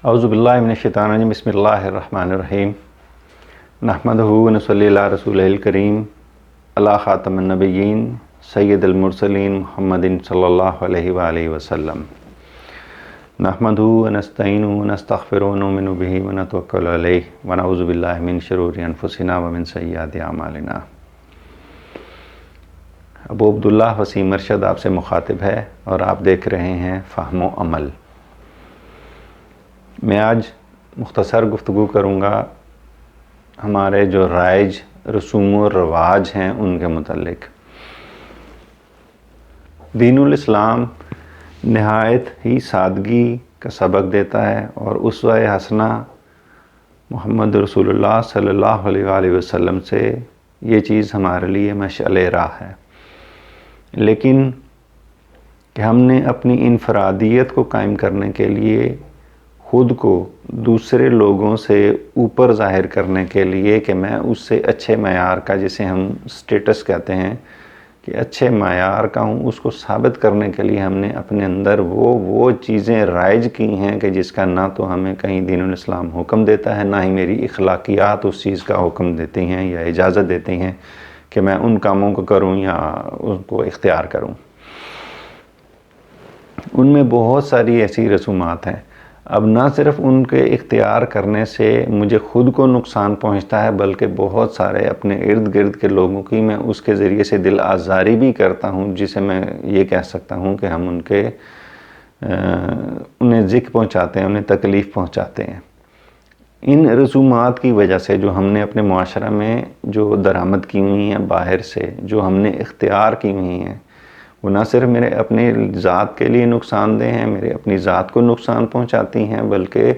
اعوذ باللہ من الشیطان الرجیم بسم اللہ الرحمن الرحیم نحمدہ و نصلی علی رسولہ الکریم علی خاتم النبیین سید المرسلین محمد صلی اللہ علیہ وآلہ وسلم نحمدہ و نستعینہ و نستغفرہ و نؤمن بہ و نتوکل علیہ و نعوذ باللہ من شرور انفسنا و من سیئات اعمالنا۔ ابو عبداللہ وسیم ارشد آپ سے مخاطب ہے اور آپ دیکھ رہے ہیں فہم و عمل۔ میں آج مختصر گفتگو کروں گا ہمارے جو رائج رسوم و رواج ہیں ان کے متعلق۔ دین الاسلام نہایت ہی سادگی کا سبق دیتا ہے اور اسوہ حسنہ محمد رسول اللہ صلی اللہ علیہ وآلہ وسلم سے یہ چیز ہمارے لیے مشعل راہ ہے، لیکن کہ ہم نے اپنی انفرادیت کو قائم کرنے کے لیے خود کو دوسرے لوگوں سے اوپر ظاہر کرنے کے لیے کہ میں اس سے اچھے معیار کا، جسے ہم سٹیٹس کہتے ہیں کہ اچھے معیار کا ہوں، اس کو ثابت کرنے کے لیے ہم نے اپنے اندر وہ چیزیں رائج کی ہیں کہ جس کا نہ تو ہمیں کہیں دین الاسلام حکم دیتا ہے، نہ ہی میری اخلاقیات اس چیز کا حکم دیتی ہیں یا اجازت دیتی ہیں کہ میں ان کاموں کو کروں یا ان کو اختیار کروں۔ ان میں بہت ساری ایسی رسومات ہیں، اب نہ صرف ان کے اختیار کرنے سے مجھے خود کو نقصان پہنچتا ہے، بلکہ بہت سارے اپنے ارد گرد کے لوگوں کی میں اس کے ذریعے سے دل آزاری بھی کرتا ہوں، جسے میں یہ کہہ سکتا ہوں کہ ہم انہیں ذکر پہنچاتے ہیں، انہیں تکلیف پہنچاتے ہیں۔ ان رسومات کی وجہ سے جو ہم نے اپنے معاشرہ میں جو درآمد کی ہوئی ہیں باہر سے، جو ہم نے اختیار کی ہوئی ہیں، وہ نہ صرف میرے اپنے ذات کے لیے نقصان دہ ہیں، میرے اپنی ذات کو نقصان پہنچاتی ہیں، بلکہ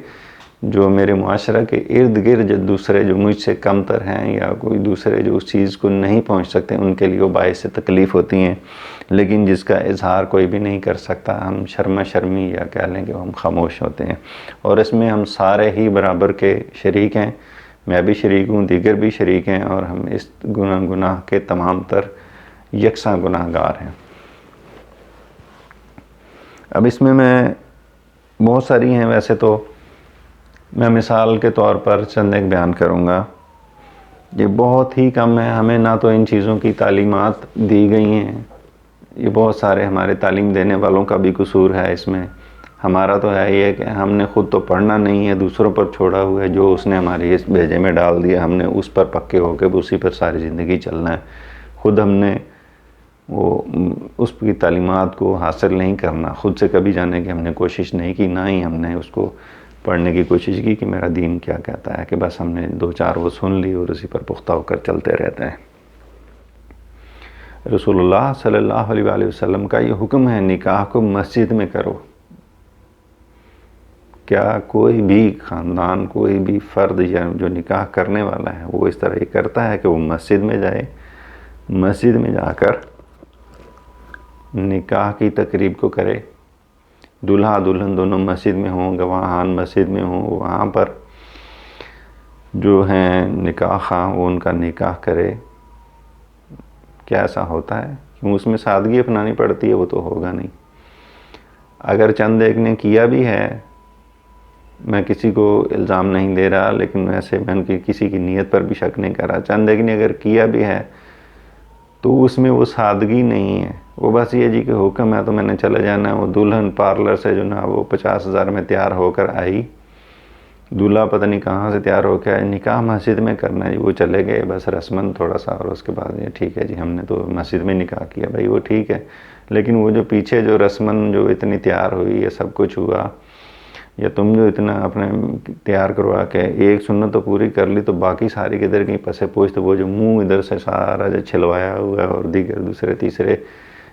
جو میرے معاشرہ کے ارد گرد جو دوسرے جو مجھ سے کم تر ہیں یا کوئی دوسرے جو اس چیز کو نہیں پہنچ سکتے، ان کے لیے وہ باعث تکلیف ہوتی ہیں، لیکن جس کا اظہار کوئی بھی نہیں کر سکتا۔ ہم شرما شرمی یا کہہ لیں کہ ہم خاموش ہوتے ہیں، اور اس میں ہم سارے ہی برابر کے شریک ہیں۔ میں بھی شریک ہوں، دیگر بھی شریک ہیں، اور ہم اس گناہ کے تمام تر یکساں گناہ گار ہیں۔ اب اس میں بہت ساری ہیں، ویسے تو میں مثال کے طور پر چند ایک بیان کروں گا۔ یہ بہت ہی کم ہے، ہمیں نہ تو ان چیزوں کی تعلیمات دی گئی ہیں، یہ بہت سارے ہمارے تعلیم دینے والوں کا بھی قصور ہے اس میں۔ ہمارا تو ہے یہ کہ ہم نے خود تو پڑھنا نہیں ہے، دوسروں پر چھوڑا ہوا ہے، جو اس نے ہماری اس بھیجے میں ڈال دیا، ہم نے اس پر پکے ہو کے اسی پر ساری زندگی چلنا ہے۔ خود ہم نے اس کی تعلیمات کو حاصل نہیں کرنا، خود سے کبھی جاننے کی ہم نے کوشش نہیں کی، نہ ہی ہم نے اس کو پڑھنے کی کوشش کی کہ میرا دین کیا کہتا ہے، کہ بس ہم نے دو چار وہ سن لی اور اسی پر پختہ ہو کر چلتے رہتے ہیں۔ رسول اللہ صلی اللہ علیہ وآلہ وسلم کا یہ حکم ہے، نکاح کو مسجد میں کرو۔ کیا کوئی بھی خاندان، کوئی بھی فرد یا جو نکاح کرنے والا ہے وہ اس طرح یہ کرتا ہے کہ وہ مسجد میں جائے، مسجد میں جا کر نکاح کی تقریب کو کرے، دلہا دلہن دونوں مسجد میں ہوں، گواہان مسجد میں ہوں، وہاں پر جو ہیں نکاح خواہ وہ ان کا نکاح کرے؟ کیا ایسا ہوتا ہے؟ کیوں اس میں سادگی اپنانی پڑتی ہے؟ وہ تو ہوگا نہیں۔ اگر چند ایک نے کیا بھی ہے، میں کسی کو الزام نہیں دے رہا، لیکن ویسے میں ان کی کسی کی نیت پر بھی شک نہیں کر رہا، چند ایک نے اگر کیا بھی ہے تو اس میں وہ سادگی نہیں ہے، وہ بس یہ جی کہ حکم ہے تو میں نے چلے جانا ہے۔ وہ دلہن پارلر سے جو نا وہ 50,000 میں تیار ہو کر آئی، دلہا پتہ نہیں کہاں سے تیار ہو کے آئے، نکاح مسجد میں کرنا ہے جی، وہ چلے گئے بس رسمن تھوڑا سا، اور اس کے بعد یہ ٹھیک ہے جی ہم نے تو مسجد میں نکاح کیا، بھائی وہ ٹھیک ہے، لیکن وہ جو پیچھے جو رسمن جو اتنی تیار ہوئی، یہ سب کچھ ہوا، یا تم جو اتنا اپنے تیار کروا کے ایک سنت تو پوری کر لی تو باقی ساری کدھر کی پسے پوچھ، تو وہ جو منہ ادھر سے سارا جو چھلوایا ہوا ہے اور دیگر دوسرے تیسرے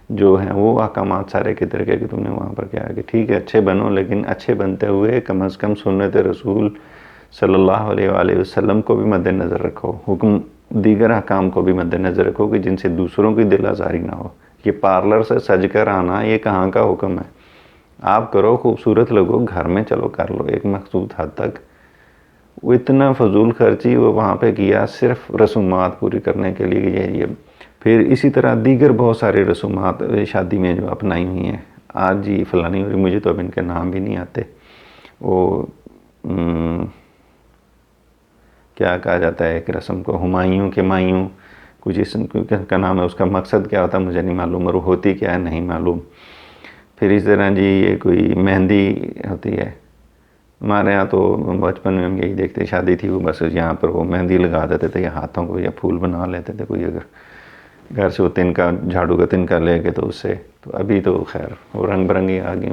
جو ہیں وہ احکامات سارے کدھر کے کہ تم نے وہاں پر کیا ہے کہ ٹھیک ہے اچھے بنو، لیکن اچھے بنتے ہوئے کم از کم سنت رسول صلی اللہ علیہ وآلہ وسلم کو بھی مد نظر رکھو، حکم دیگر احکام کو بھی مد نظر رکھو کہ جن سے دوسروں کی دل آزاری نہ ہو۔ یہ پارلر سے سج کر آنا یہ کہاں کا حکم ہے؟ آپ کرو خوبصورت لگو، گھر میں چلو کر لو ایک مخصوص حد تک۔ وہ اتنا فضول خرچی وہ وہاں پہ کیا صرف رسومات پوری کرنے کے لیے کہ یہ پھر اسی طرح دیگر بہت سارے رسومات شادی میں جو اپنائی ہوئی ہیں۔ آج جی فلانی، اور مجھے تو اب ان کے نام بھی نہیں آتے، وہ کیا کہا جاتا ہے ایک رسم کو، ہمایوں کے مایوں کچھ اس کا نام ہے، اس کا مقصد کیا ہوتا ہے مجھے نہیں معلوم، اور ہوتی کیا ہے نہیں معلوم. پھر اس طرح جی یہ کوئی مہندی ہوتی ہے، ہمارے ہاں تو بچپن میں ہم یہی دیکھتے، شادی تھی وہ بس یہاں پر وہ مہندی لگا دیتے تھے یا ہاتھوں کو، یا پھول بنا لیتے تھے کوئی اگر گھر سے وہ تنکا جھاڑو کا تنکا لے کے تو اس سے. تو ابھی تو خیر وہ رنگ برنگی آ گئی،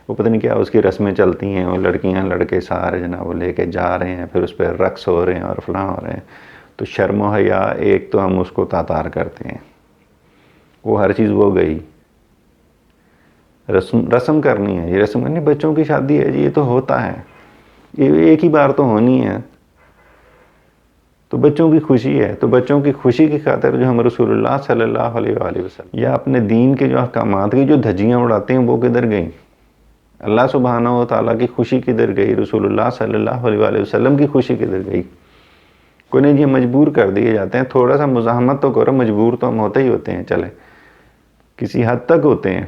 وہ پتہ نہیں کیا اس کی رسمیں چلتی ہیں، وہ لڑکیاں لڑکے سارے جناب وہ لے کے جا رہے ہیں، پھر اس پہ رقص ہو رہے ہیں اور فلاں ہو رہے ہیں. تو شرم و حیا ایک تو ہم اس کو تاتار کرتے ہیں، وہ ہر چیز وہ گئی. رسم کرنی ہے، یہ رسم کرنی، بچوں کی شادی ہے جی، یہ تو ہوتا ہے، یہ ایک ہی بار تو ہونی ہے، تو بچوں کی خوشی ہے. تو بچوں کی خوشی کی خاطر جو ہم رسول اللہ صلی اللہ علیہ وآلہ وسلم یا اپنے دین کے جو احکامات کی جو دھجیاں اڑاتے ہیں وہ کدھر گئیں؟ اللہ سبحانہ و تعالیٰ کی خوشی کدھر گئی؟ رسول اللہ صلی اللہ علیہ وآلہ وسلم کی خوشی کدھر گئی؟ کوئی نہیں جی، مجبور کر دیے جاتے ہیں، تھوڑا سا مزاحمت تو کرو، مجبور تو ہم ہوتے ہی ہوتے ہیں، چلے کسی حد تک ہوتے ہیں،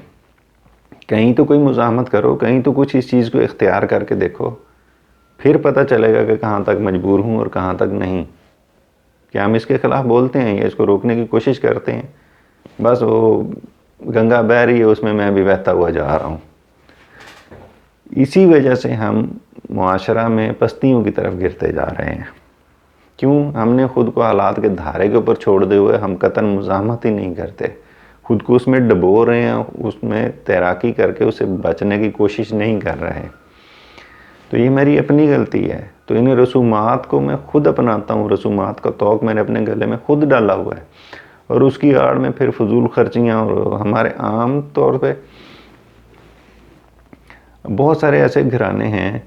کہیں تو کوئی مزاحمت کرو، کہیں تو کچھ اس چیز کو اختیار کر کے دیکھو، پھر پتہ چلے گا کہ کہاں تک مجبور ہوں اور کہاں تک نہیں. کیا ہم اس کے خلاف بولتے ہیں یا اس کو روکنے کی کوشش کرتے ہیں؟ بس وہ گنگا بہہ رہی ہے، اس میں میں بھی بہتا ہوا جا رہا ہوں. اسی وجہ سے ہم معاشرہ میں پستیوں کی طرف گرتے جا رہے ہیں. کیوں؟ ہم نے خود کو حالات کے دھارے کے اوپر چھوڑ دے ہوئے ہم قطعاً مزاحمت ہی نہیں کرتے، خود کو اس میں ڈبو رہے ہیں، اس میں تیراکی کر کے اسے بچنے کی کوشش نہیں کر رہے. تو یہ میری اپنی غلطی ہے. تو ان رسومات کو میں خود اپناتا ہوں، رسومات کا توق میں نے اپنے گلے میں خود ڈالا ہوا ہے، اور اس کی آڑ میں پھر فضول خرچیاں. اور ہمارے عام طور پہ بہت سارے ایسے گھرانے ہیں،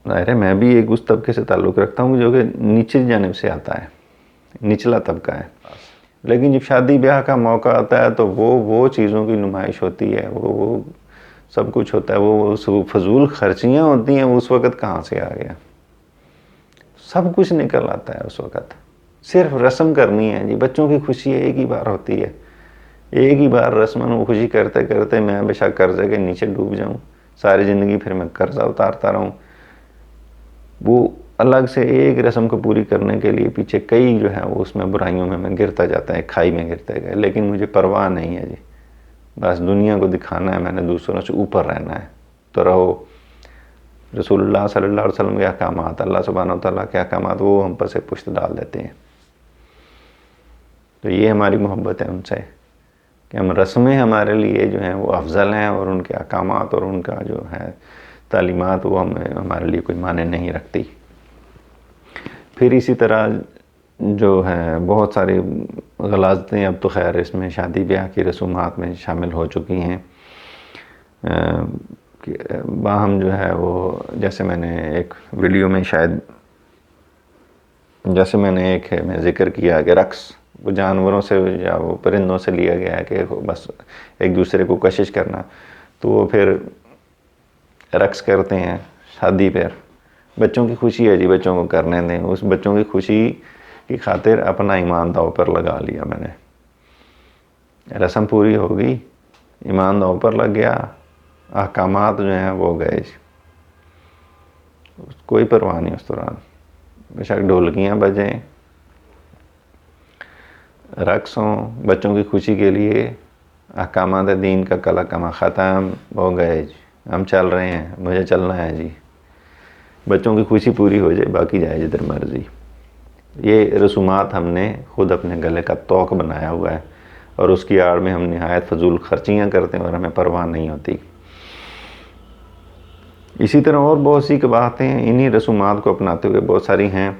ظاہر ہے میں بھی ایک اس طبقے سے تعلق رکھتا ہوں جو کہ نیچے جانب سے آتا ہے، نچلا طبقہ ہے، لیکن جب شادی بیاہ کا موقع آتا ہے تو وہ چیزوں کی نمائش ہوتی ہے، وہ سب کچھ ہوتا ہے، وہ فضول خرچیاں ہوتی ہیں. اس وقت کہاں سے آ گیا؟ سب کچھ نکل آتا ہے اس وقت. صرف رسم کرنی ہے جی، بچوں کی خوشی ایک ہی بار ہوتی ہے، ایک ہی بار رسماً وہ خوشی کرتے کرتے میں بے شک قرضے کے نیچے ڈوب جاؤں، ساری زندگی پھر میں قرضہ اتارتا رہوں. وہ الگ سے ایک رسم کو پوری کرنے کے لیے پیچھے کئی جو ہے وہ اس میں برائیوں میں گرتا جاتا ہے، کھائی میں گرتے گئے. لیکن مجھے پرواہ نہیں ہے جی، بس دنیا کو دکھانا ہے، میں نے دوسروں سے اوپر رہنا ہے. تو رہو. رسول اللہ صلی اللہ علیہ وسلم کے احکامات، اللہ سبحانہ و تعالیٰ کے احکامات، وہ ہم پر سے پشت ڈال دیتے ہیں. تو یہ ہماری محبت ہے ان سے کہ ہم رسمیں ہمارے لیے جو ہیں وہ افضل ہیں، اور ان کے احکامات اور ان کا جو ہے تعلیمات وہ ہمارے لیے کوئی معنی نہیں رکھتی. پھر اسی طرح جو ہے بہت ساری غلاظتیں اب تو خیر اس میں شادی بیاہ کی رسومات میں شامل ہو چکی ہیں. باہم جو ہے وہ جیسے میں نے ایک ویڈیو میں شاید جیسے میں نے ایک میں ذکر کیا کہ رقص وہ جانوروں سے یا وہ پرندوں سے لیا گیا ہے کہ بس ایک دوسرے کو کشش کرنا. تو وہ پھر رقص کرتے ہیں شادی پر. بچوں کی خوشی ہے جی، بچوں کو کرنے دیں. اس بچوں کی خوشی کی خاطر اپنا ایمان داؤ پر لگا لیا میں نے. رسم پوری ہو گئی، ایمان داؤ پر لگ گیا، احکامات جو ہیں وہ گئے، کوئی پرواہ نہیں اس دوران. بے شک ڈھولکیاں بجیں، رقص ہوں، بچوں کی خوشی کے لیے احکامات دین کا کلا کما ختم ہو گئے. ہم چل رہے ہیں، مجھے چلنا ہے جی، بچوں کی خوشی پوری ہو جائے، باقی جائے جدھر مرضی. یہ رسومات ہم نے خود اپنے گلے کا توق بنایا ہوا ہے، اور اس کی آڑ میں ہم نہایت فضول خرچیاں کرتے ہیں اور ہمیں پرواہ نہیں ہوتی. اسی طرح اور بہت سی باتیں انہی رسومات کو اپناتے ہوئے بہت ساری ہیں.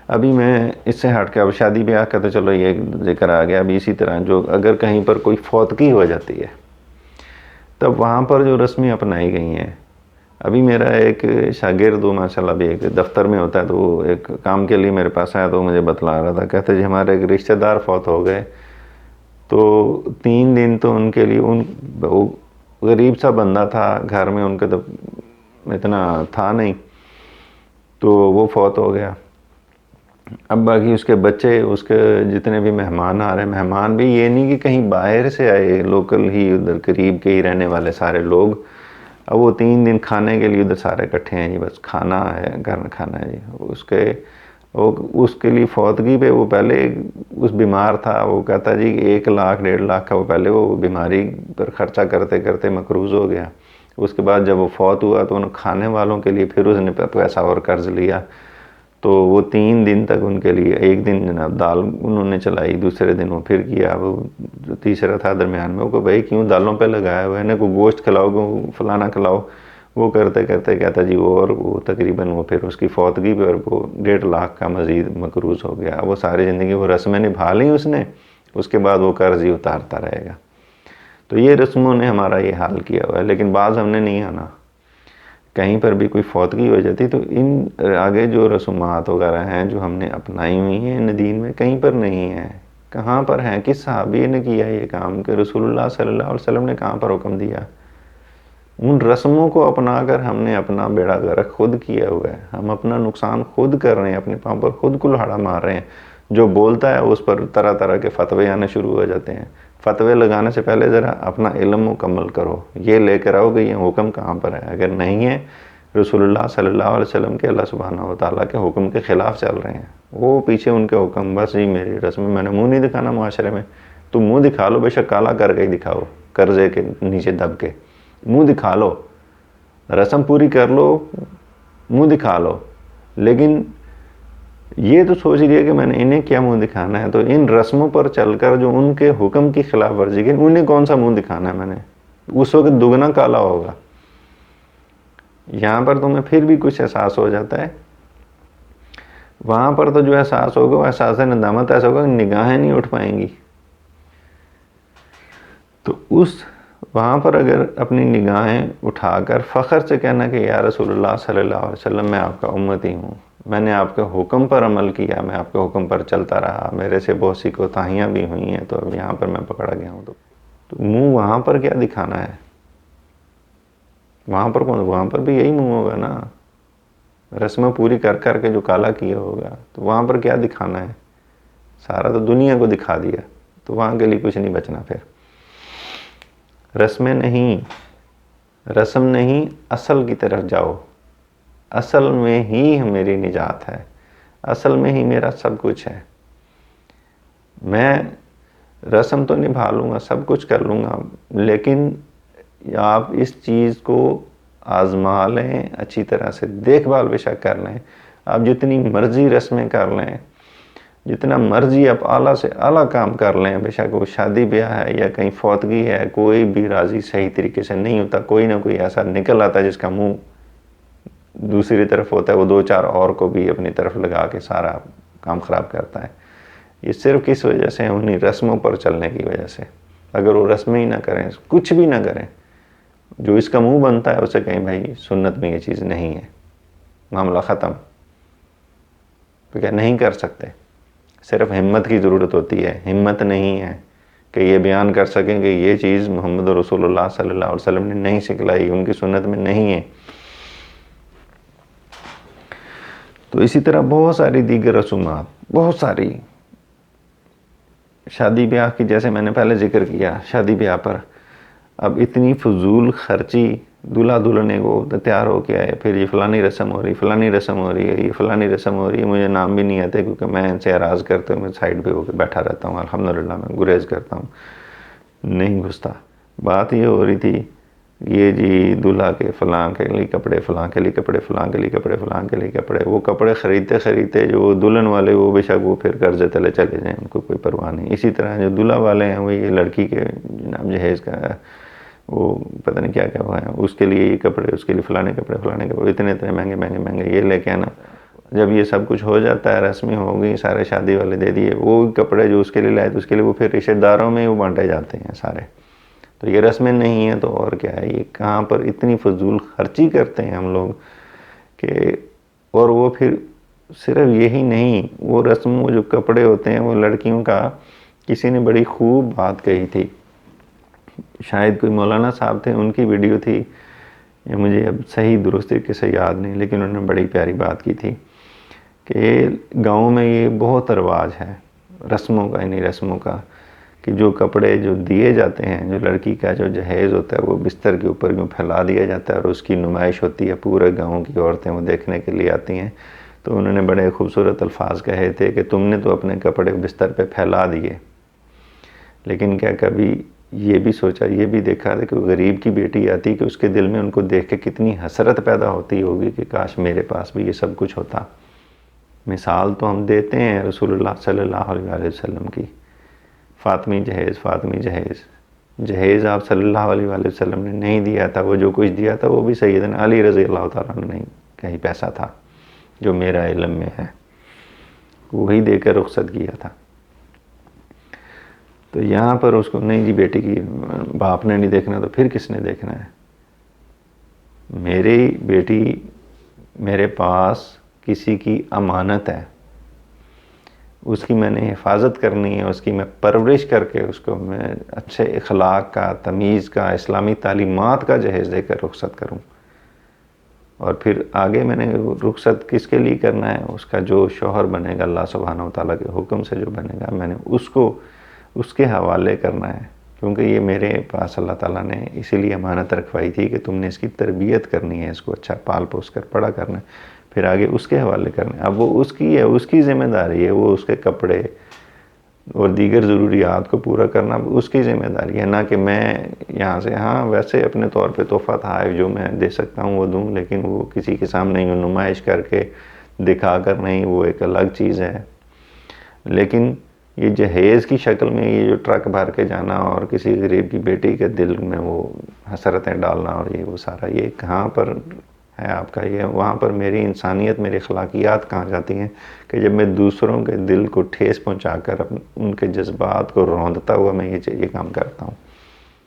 ابھی میں اس سے ہٹ کے اب شادی بیاہ کا تو چلو یہ ذکر آ گیا. ابھی اسی طرح جو اگر کہیں پر کوئی فوتگی ہو جاتی ہے تب وہاں پر جو رسمیں اپنائی گئی ہیں. ابھی میرا ایک شاگرد ماشاءاللہ بھی ایک دفتر میں ہوتا ہے، تو وہ ایک کام کے لیے میرے پاس آیا تو مجھے بتلا رہا تھا، کہتے جی ہمارے ایک رشتہ دار فوت ہو گئے، تو 3 دن تو ان کے لیے وہ غریب سا بندہ تھا، گھر میں ان کے تو اتنا تھا نہیں، تو وہ فوت ہو گیا. اب باقی اس کے بچے، اس کے جتنے بھی مہمان آ رہے ہیں، مہمان بھی یہ نہیں کہ کہیں باہر سے آئے، لوکل ہی ادھر قریب کے ہی رہنے والے سارے لوگ اب وہ 3 دن کھانے کے لیے ادھر سارے اکٹھے ہیں جی، بس کھانا ہے، گھر کھانا ہے جی. اس کے لیے فوتگی پہ وہ پہلے اس بیمار تھا، وہ کہتا جی 1 لاکھ 1.5 لاکھ کا وہ پہلے وہ بیماری پر خرچہ کرتے کرتے مقروض ہو گیا. اس کے بعد جب وہ فوت ہوا تو ان کھانے والوں کے لیے پھر اس نے پیسہ اور قرض لیا. تو وہ 3 دن تک ان کے لیے، 1 دن جناب دال انہوں نے چلائی، دوسرے دن وہ پھر کیا، وہ جو تیسرا تھا درمیان میں، وہ کہ بھائی کیوں دالوں پہ لگایا ہوا ہے نا، کوئی گوشت کھلاؤ، کو فلانا کھلاؤ. وہ کرتے کرتے کہتا جی وہ تقریباً وہ پھر اس کی فوتگی پر وہ 1.5 لاکھ کا مزید مقروض ہو گیا. وہ ساری زندگی وہ رسمیں نبھا لیں اس نے، اس کے بعد وہ قرض ہی اتارتا رہے گا. تو یہ رسموں نے ہمارا یہ حال کیا ہوا ہے. لیکن بعض ہم نے نہیں آنا، کہیں پر بھی کوئی فوتگی ہو جاتی تو ان آگے جو رسومات وغیرہ ہیں جو ہم نے اپنائی ہوئی ہیں ان دین میں، کہیں پر نہیں ہیں. کہاں پر ہیں؟ کس صحابی نے کیا یہ کام کہ رسول اللہ صلی اللہ علیہ وسلم نے کہاں پر حکم دیا؟ ان رسموں کو اپنا کر ہم نے اپنا بیڑا غرق خود کیا ہوا ہے. ہم اپنا نقصان خود کر رہے ہیں، اپنے پاؤں پر خود کلہاڑا مار رہے ہیں. جو بولتا ہے اس پر طرح طرح کے فتوے آنے شروع ہو جاتے ہیں. فتوے لگانے سے پہلے ذرا اپنا علم مکمل کرو، یہ لے کر آؤ کہ یہ حکم کہاں پر ہے. اگر نہیں ہے، رسول اللہ صلی اللہ علیہ وسلم کے، اللہ سبحانہ و تعالیٰ کے حکم کے خلاف چل رہے ہیں، وہ پیچھے ان کے حکم، بس جی میری رسم میں نے منہ نہیں دکھانا معاشرے میں. تو منہ دکھا لو، بے شک کالا کر کے ہی دکھاؤ، قرضے کے نیچے دب کے منہ دکھا لو، رسم پوری کر لو، منہ دکھا لو. لیکن یہ تو سوچ لیے کہ میں نے انہیں کیا منہ دکھانا ہے، تو ان رسموں پر چل کر جو ان کے حکم کی خلاف ورزی کی، انہیں کون سا منہ دکھانا ہے میں نے؟ اس وقت دگنا کالا ہوگا. یہاں پر تمہیں پھر بھی کچھ احساس ہو جاتا ہے، وہاں پر تو جو احساس ہوگا وہ احساس ندامت ایسا ہوگا کہ نگاہیں نہیں اٹھ پائیں گی. تو وہاں پر اگر اپنی نگاہیں اٹھا کر فخر سے کہنا کہ یا رسول اللہ صلی اللہ علیہ وسلم میں آپ کا امتی ہوں، میں نے آپ کے حکم پر عمل کیا، میں آپ کے حکم پر چلتا رہا، میرے سے بہت سی کوتاہیاں بھی ہوئی ہیں، تو اب یہاں پر میں پکڑا گیا ہوں. تو منہ وہاں پر کیا دکھانا ہے؟ وہاں پر بھی یہی منہ ہوگا نا، رسمیں پوری کر کر کے جو کالا کیا ہوگا. تو وہاں پر کیا دکھانا ہے؟ سارا تو دنیا کو دکھا دیا، تو وہاں کے لیے کچھ نہیں بچنا. پھر رسم نہیں، اصل کی طرف جاؤ. اصل میں ہی میری نجات ہے، اصل میں ہی میرا سب کچھ ہے. میں رسم تو نبھا لوں گا، سب کچھ کر لوں گا، لیکن آپ اس چیز کو آزما لیں، اچھی طرح سے دیکھ بھال بے شک کر لیں. آپ جتنی مرضی رسمیں کر لیں، جتنا مرضی آپ اعلیٰ سے اعلیٰ کام کر لیں، بے شک وہ شادی بیاہ ہے یا کہیں فوتگی ہے، کوئی بھی راضی صحیح طریقے سے نہیں ہوتا. کوئی نہ کوئی ایسا نکل آتا ہے جس کا منہ دوسری طرف ہوتا ہے، وہ 2-4 اور کو بھی اپنی طرف لگا کے سارا کام خراب کرتا ہے. یہ صرف کس وجہ سے؟ انہیں رسموں پر چلنے کی وجہ سے. اگر وہ رسمیں ہی نہ کریں، کچھ بھی نہ کریں، جو اس کا منہ بنتا ہے اسے کہیں بھائی سنت میں یہ چیز نہیں ہے، معاملہ ختم. تو کیا نہیں کر سکتے؟ صرف ہمت کی ضرورت ہوتی ہے. ہمت نہیں ہے کہ یہ بیان کر سکیں کہ یہ چیز محمد رسول اللہ صلی اللہ علیہ وسلم نے نہیں سکھلائی، ان کی سنت میں نہیں ہے. تو اسی طرح بہت ساری دیگر رسومات، بہت ساری شادی بیاہ کی، جیسے میں نے پہلے ذکر کیا، شادی بیاہ پر اب اتنی فضول خرچی. دلہا دلہنے کو تیار ہو کے آئے، پھر یہ فلانی رسم ہو رہی، فلانی رسم ہو رہی ہے، یہ فلانی رسم ہو رہی ہے. مجھے نام بھی نہیں آتے کیونکہ میں ان سے اعراض کرتے ہوں، میں سائڈ پہ ہو کے بیٹھا رہتا ہوں. الحمدللہ میں گریز کرتا ہوں، نہیں گھستا. بات یہ ہو رہی تھی، یہ جی دلہا کے فلاں کے لیے کپڑے، فلاں کے لیے کپڑے، فلاں کے لیے کپڑے، فلاں کے لیے کپڑے. وہ کپڑے خریدتے جو دلہن والے، وہ بے شک وہ پھر قرضے تلے چلے جائیں، ان کو کوئی پرواہ نہیں. اسی طرح جو دلہا والے ہیں، وہ یہ لڑکی کے جناب جہیز کا وہ پتہ نہیں کیا کیا ہوا ہے، اس کے لیے یہ کپڑے، اس کے لیے فلانے کپڑے، اتنے مہنگے مہنگے مہنگے یہ لے کے آنا. جب یہ سب کچھ ہو جاتا ہے، رسمی ہو گئی، سارے شادی والے دے دیے، وہ کپڑے جو اس کے لیے لائے تو اس کے لیے وہ پھر رشتہ داروں میں وہ بانٹے جاتے ہیں سارے. تو یہ رسمیں نہیں ہیں تو اور کیا ہے؟ یہ کہاں پر اتنی فضول خرچی کرتے ہیں ہم لوگ کہ. اور وہ پھر صرف یہی نہیں، وہ رسم، وہ جو کپڑے ہوتے ہیں وہ لڑکیوں کا، کسی نے بڑی خوب بات کہی تھی، شاید کوئی مولانا صاحب تھے، ان کی ویڈیو تھی، یہ مجھے اب صحیح درست طریقے سے یاد نہیں، لیکن انہوں نے بڑی پیاری بات کی تھی کہ گاؤں میں یہ بہت رواج ہے رسموں کا، انہی رسموں کا، کہ کہ جو کپڑے جو دیے جاتے ہیں، جو لڑکی کا جو جہیز ہوتا ہے وہ بستر کے اوپر یوں پھیلا دیا جاتا ہے اور اس کی نمائش ہوتی ہے، پورے گاؤں کی عورتیں وہ دیکھنے کے لیے آتی ہیں. تو انہوں نے بڑے خوبصورت الفاظ کہے تھے کہ تم نے تو اپنے کپڑے بستر پہ پھیلا دیے، لیکن کیا کبھی یہ بھی سوچا، یہ بھی دیکھا تھا کہ وہ غریب کی بیٹی آتی کہ اس کے دل میں ان کو دیکھ کے کتنی حسرت پیدا ہوتی ہوگی کہ کاش میرے پاس بھی یہ سب کچھ ہوتا. مثال تو ہم دیتے ہیں رسول اللہ صلی اللہ علیہ وسلم کی، فاطمی جہیز، فاطمی جہیز. جہیز آپ صلی اللہ علیہ وسلم نے نہیں دیا تھا، وہ جو کچھ دیا تھا وہ بھی سیدنا علی رضی اللہ تعالیٰ عنہ نے کا ہی پیسہ تھا جو میرا علم میں ہے، وہی دے کر رخصت کیا تھا. تو یہاں پر اس کو نہیں جی بیٹی کی باپ نے نہیں دیکھنا تو پھر کس نے دیکھنا ہے؟ میری بیٹی میرے پاس کسی کی امانت ہے، اس کی میں نے حفاظت کرنی ہے، اس کی میں پرورش کر کے اس کو میں اچھے اخلاق کا، تمیز کا، اسلامی تعلیمات کا جہیز دے کر رخصت کروں. اور پھر آگے میں نے رخصت کس کے لیے کرنا ہے؟ اس کا جو شوہر بنے گا اللہ سبحانہ و تعالیٰ کے حکم سے جو بنے گا، میں نے اس کو اس کے حوالے کرنا ہے، کیونکہ یہ میرے پاس اللہ تعالیٰ نے اسی لیے امانت رکھوائی تھی کہ تم نے اس کی تربیت کرنی ہے، اس کو اچھا پال پوس کر بڑا کرنا ہے، پھر آگے اس کے حوالے کرنا ہے. اب وہ اس کی ہے، اس کی ذمہ داری ہے، وہ اس کے کپڑے اور دیگر ضروریات کو پورا کرنا اس کی ذمہ داری ہے، نہ کہ میں یہاں سے ہاں ویسے اپنے طور پہ تحفہ تحائف جو میں دے سکتا ہوں وہ دوں، لیکن وہ کسی کے سامنے یوں نمائش کر کے دکھا کر نہیں، وہ ایک الگ چیز ہے. لیکن یہ جہیز کی شکل میں یہ جو ٹرک بھر کے جانا اور کسی غریب کی بیٹی کے دل میں وہ حسرتیں ڈالنا اور یہ وہ سارا، یہ کہاں پر ہے آپ کا؟ یہ وہاں پر میری انسانیت، میری اخلاقیات کہاں جاتی ہیں کہ جب میں دوسروں کے دل کو ٹھیس پہنچا کر ان کے جذبات کو روندتا ہوا میں یہ کام کرتا ہوں؟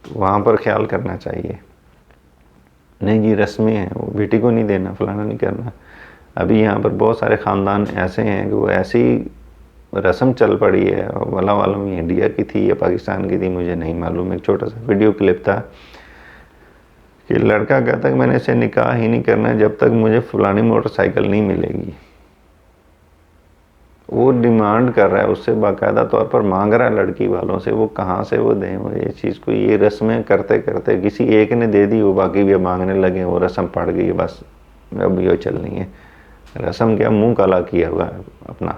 وہاں پر خیال کرنا چاہیے. نہیں جی رسمیں ہیں، وہ بیٹی کو نہیں دینا، فلانا نہیں کرنا. ابھی یہاں پر بہت سارے خاندان ایسے ہیں کہ وہ ایسی رسم چل پڑی ہے، والا معلوم یہ انڈیا کی تھی یا پاکستان کی تھی مجھے نہیں معلوم، ایک چھوٹا سا ویڈیو کلپ تھا کہ لڑکا کہتا کہ میں نے اسے نکاح ہی نہیں کرنا جب تک مجھے فلانی موٹر سائیکل نہیں ملے گی. وہ ڈیمانڈ کر رہا ہے، اس سے باقاعدہ طور پر مانگ رہا ہے لڑکی والوں سے، وہ کہاں سے وہ دیں وہ یہ چیز کو. یہ رسمیں کرتے کرتے کسی ایک نے دے دی، وہ باقی بھی مانگنے لگے، وہ رسم پڑ گئی، بس اب یہ چلنی ہے. رسم کیا منہ کالا کیا ہوا ہے اپنا.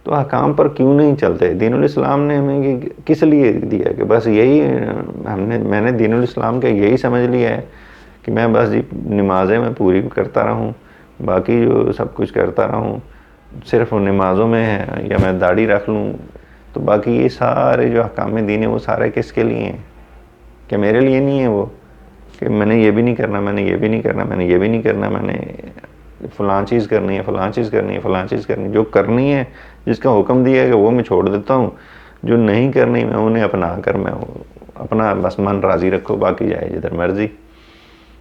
تو احکام پر کیوں نہیں چلتے؟ دین الاسلام نے ہمیں کس لیے دیا کہ بس یہی میں نے دین الاسلام کے یہی سمجھ لیا ہے کہ میں بس جی نمازیں میں پوری کرتا رہوں، باقی جو سب کچھ کرتا رہوں، صرف نمازوں میں ہے یا میں داڑھی رکھ لوں، تو باقی یہ سارے جو احکام دین ہیں وہ سارے کس کے لیے ہیں؟ کہ میرے لیے نہیں ہے وہ کہ میں نے یہ بھی نہیں کرنا، میں نے یہ بھی نہیں کرنا، میں نے یہ بھی نہیں کرنا، میں نے فلاں چیز کرنی ہے، فلاں چیز کرنی ہے، فلاں چیز کرنی ہے. جو کرنی ہے جس کا حکم دیا ہے کہ وہ میں چھوڑ دیتا ہوں، جو نہیں کرنی میں انہیں اپنا کر میں اپنا بس من راضی رکھو، باقی جائے جدھر مرضی.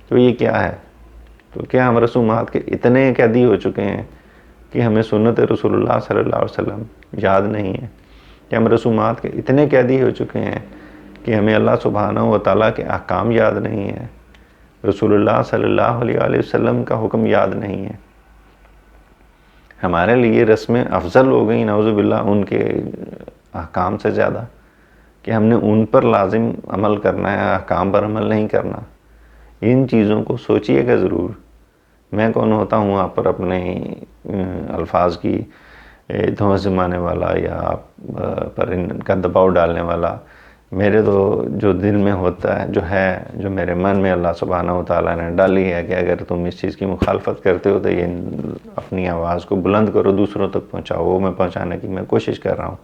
تو یہ کیا ہے؟ تو کیا ہم رسومات کے اتنے قیدی ہو چکے ہیں کہ ہمیں سنت رسول اللہ صلی اللہ علیہ وسلم یاد نہیں ہے؟ کہ ہم رسومات کے اتنے قیدی ہو چکے ہیں کہ ہمیں اللہ سبحانہ و تعالیٰ کے احکام یاد نہیں ہے، رسول اللہ صلی اللہ علیہ وسلم کا حکم یاد نہیں ہے؟ ہمارے لیے رسمیں افضل ہو گئیں نعوذ باللہ ان کے احکام سے زیادہ، کہ ہم نے ان پر لازم عمل کرنا ہے، احکام پر عمل نہیں کرنا. ان چیزوں کو سوچیے گا ضرور. میں کون ہوتا ہوں آپ پر اپنے الفاظ کی دھونس جمانے والا یا آپ پر ان کا دباؤ ڈالنے والا؟ میرے تو جو دل میں ہوتا ہے، جو میرے من میں اللہ سبحانہ و تعالیٰ نے ڈالی ہے کہ اگر تم اس چیز کی مخالفت کرتے ہو تو یہ اپنی آواز کو بلند کرو، دوسروں تک پہنچاؤ. وہ میں پہنچانے کی میں کوشش کر رہا ہوں،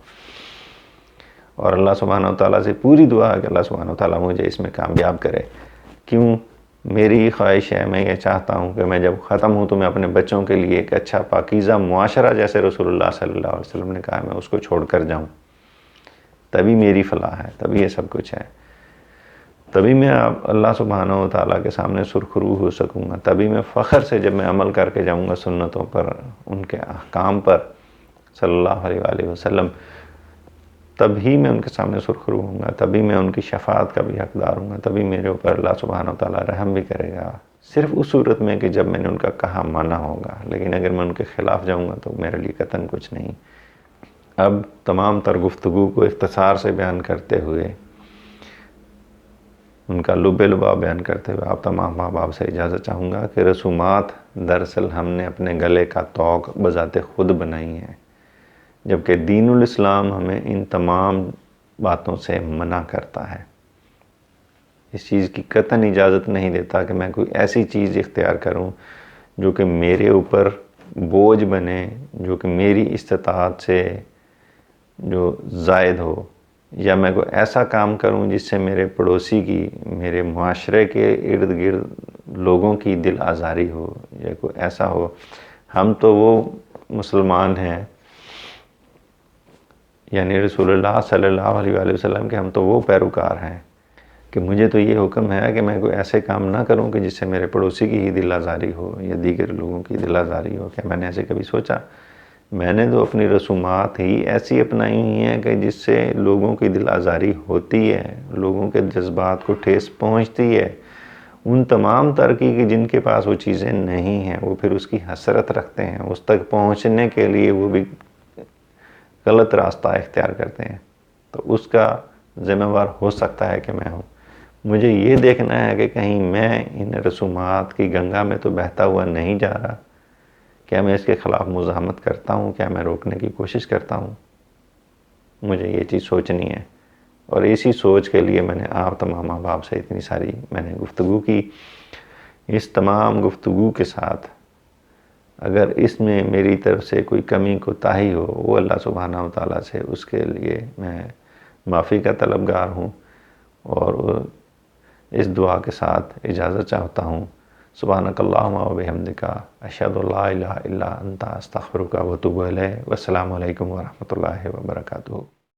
اور اللہ سبحانہ و تعالیٰ سے پوری دعا ہے کہ اللہ سبحانہ و تعالیٰ مجھے اس میں کامیاب کرے. کیوں؟ میری خواہش ہے، میں یہ چاہتا ہوں کہ میں جب ختم ہوں تو میں اپنے بچوں کے لیے ایک اچھا پاکیزہ معاشرہ، جیسے رسول اللہ صلی اللہ علیہ وسلم نے کہا، میں اس کو چھوڑ کر جاؤں. تبھی میری فلاح ہے، تبھی یہ سب کچھ ہے، تبھی میں اللہ سبحانہ و تعالیٰ کے سامنے سرخرو ہو سکوں گا. تبھی میں فخر سے جب میں عمل کر کے جاؤں گا سنتوں پر، ان کے احکام پر صلی اللہ علیہ وآلہ وسلم، تبھی میں ان کے سامنے سرخرو ہوں گا، تبھی میں ان کی شفاعت کا بھی حقدار ہوں گا، تبھی میرے اوپر اللہ سبحانہ و تعالیٰ رحم بھی کرے گا. صرف اس صورت میں کہ جب میں نے ان کا کہا مانا ہوگا. لیکن اگر میں ان کے خلاف جاؤں گا تو میرے لیے قطعاً کچھ نہیں. اب تمام تر گفتگو کو اختصار سے بیان کرتے ہوئے، ان کا لب لباب بیان کرتے ہوئے آپ تمام احباب سے اجازت چاہوں گا کہ رسومات دراصل ہم نے اپنے گلے کا طوق بذات خود بنائی ہیں، جبکہ دین الاسلام ہمیں ان تمام باتوں سے منع کرتا ہے۔ اس چیز کی قطعاً اجازت نہیں دیتا کہ میں کوئی ایسی چیز اختیار کروں جو کہ میرے اوپر بوجھ بنے، جو کہ میری استطاعت سے جو زائد ہو، یا میں کوئی ایسا کام کروں جس سے میرے پڑوسی کی، میرے معاشرے کے ارد گرد لوگوں کی دل آزاری ہو، یا کوئی ایسا ہو۔ ہم تو وہ مسلمان ہیں، یعنی رسول اللہ صلی اللہ علیہ وآلہ وسلم کے ہم تو وہ پیروکار ہیں کہ مجھے تو یہ حکم ہے کہ میں کوئی ایسے کام نہ کروں کہ جس سے میرے پڑوسی کی ہی دل آزاری ہو یا دیگر لوگوں کی دل آزاری ہو۔ کیا میں نے ایسے کبھی سوچا؟ میں نے تو اپنی رسومات ہی ایسی اپنائی ہوئی ہیں کہ جس سے لوگوں کی دل آزاری ہوتی ہے، لوگوں کے جذبات کو ٹھیس پہنچتی ہے۔ ان تمام ترکی کہ جن کے پاس وہ چیزیں نہیں ہیں، وہ پھر اس کی حسرت رکھتے ہیں، اس تک پہنچنے کے لیے وہ بھی غلط راستہ اختیار کرتے ہیں، تو اس کا ذمہ وار ہو سکتا ہے کہ میں ہوں۔ مجھے یہ دیکھنا ہے کہ کہیں میں ان رسومات کی گنگا میں تو بہتا ہوا نہیں جا رہا، کیا میں اس کے خلاف مزاحمت کرتا ہوں، کیا میں روکنے کی کوشش کرتا ہوں۔ مجھے یہ چیز سوچنی ہے، اور اسی سوچ کے لیے میں نے آپ تمام احباب سے اتنی ساری میں نے گفتگو کی۔ اس تمام گفتگو کے ساتھ اگر اس میں میری طرف سے کوئی کمی کوتاہی ہو، وہ اللہ سبحانہ و تعالیٰ سے اس کے لیے میں معافی کا طلبگار ہوں، اور اس دعا کے ساتھ اجازت چاہتا ہوں۔ سبحانک اللہم و بحمدک، اشہد ان لا الہ الا انت، استغفرک و اتوب الیک۔ والسلام علیکم ورحمۃ اللہ وبرکاتہ۔